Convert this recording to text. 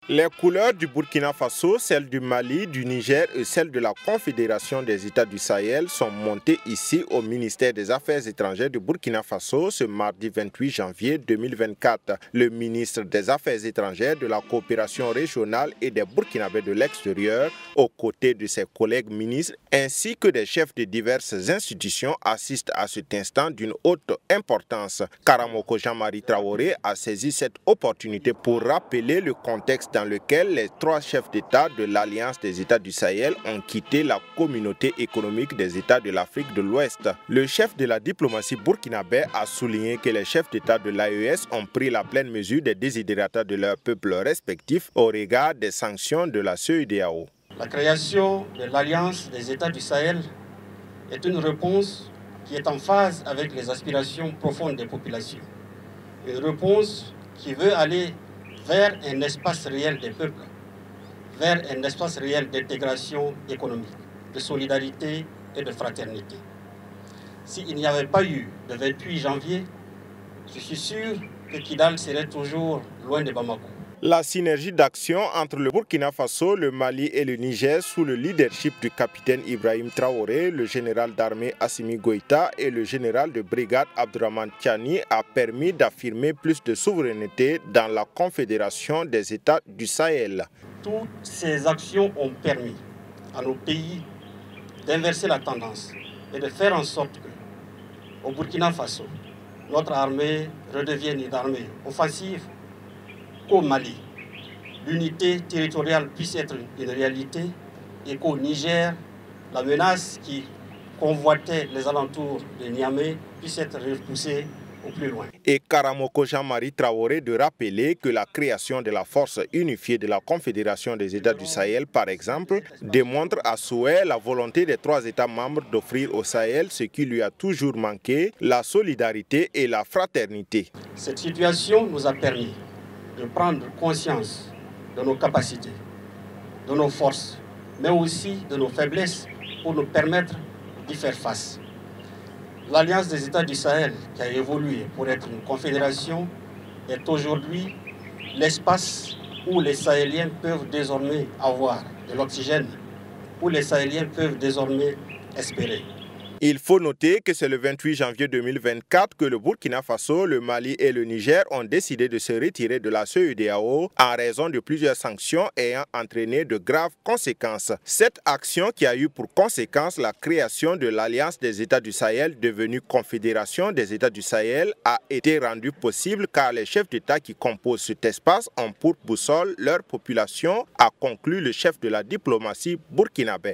Les couleurs du Burkina Faso, celles du Mali, du Niger et celles de la Confédération des États du Sahel sont montées ici au ministère des Affaires étrangères du Burkina Faso ce mardi 28 janvier 2024. Le ministre des Affaires étrangères, de la coopération régionale et des Burkinabés de l'extérieur, aux côtés de ses collègues ministres ainsi que des chefs de diverses institutions, assistent à cet instant d'une haute importance. Karamoko Jean-Marie Traoré a saisi cette opportunité pour rappeler le contexte dans lequel les trois chefs d'État de l'Alliance des États du Sahel ont quitté la communauté économique des États de l'Afrique de l'Ouest. Le chef de la diplomatie burkinabé a souligné que les chefs d'État de l'AES ont pris la pleine mesure des desiderata de leurs peuples respectifs au regard des sanctions de la CEDEAO. La création de l'Alliance des États du Sahel est une réponse qui est en phase avec les aspirations profondes des populations. Une réponse qui veut aller vers un espace réel des peuples, vers un espace réel d'intégration économique, de solidarité et de fraternité. S'il n'y avait pas eu le 28 janvier, je suis sûr que Kidal serait toujours loin de Bamako. La synergie d'action entre le Burkina Faso, le Mali et le Niger sous le leadership du capitaine Ibrahim Traoré, le général d'armée Assimi Goïta et le général de brigade Abdourahmane Tiani a permis d'affirmer plus de souveraineté dans la Confédération des États du Sahel. Toutes ces actions ont permis à nos pays d'inverser la tendance et de faire en sorte qu'au Burkina Faso, notre armée redevienne une armée offensive. Qu'au Mali, l'unité territoriale puisse être une réalité et qu'au Niger, la menace qui convoitait les alentours de Niamey puisse être repoussée au plus loin. Et Karamoko Jean-Marie Traoré de rappeler que la création de la force unifiée de la Confédération des États du Sahel, par exemple, démontre à souhait la volonté des trois États membres d'offrir au Sahel ce qui lui a toujours manqué, la solidarité et la fraternité. Cette situation nous a permis de prendre conscience de nos capacités, de nos forces, mais aussi de nos faiblesses pour nous permettre d'y faire face. L'Alliance des États du Sahel, qui a évolué pour être une confédération, est aujourd'hui l'espace où les Sahéliens peuvent désormais avoir de l'oxygène, où les Sahéliens peuvent désormais espérer. Il faut noter que c'est le 28 janvier 2024 que le Burkina Faso, le Mali et le Niger ont décidé de se retirer de la CEDEAO en raison de plusieurs sanctions ayant entraîné de graves conséquences. Cette action qui a eu pour conséquence la création de l'Alliance des États du Sahel, devenue Confédération des États du Sahel, a été rendue possible car les chefs d'État qui composent cet espace ont pour boussole leur population, a conclu le chef de la diplomatie burkinabé.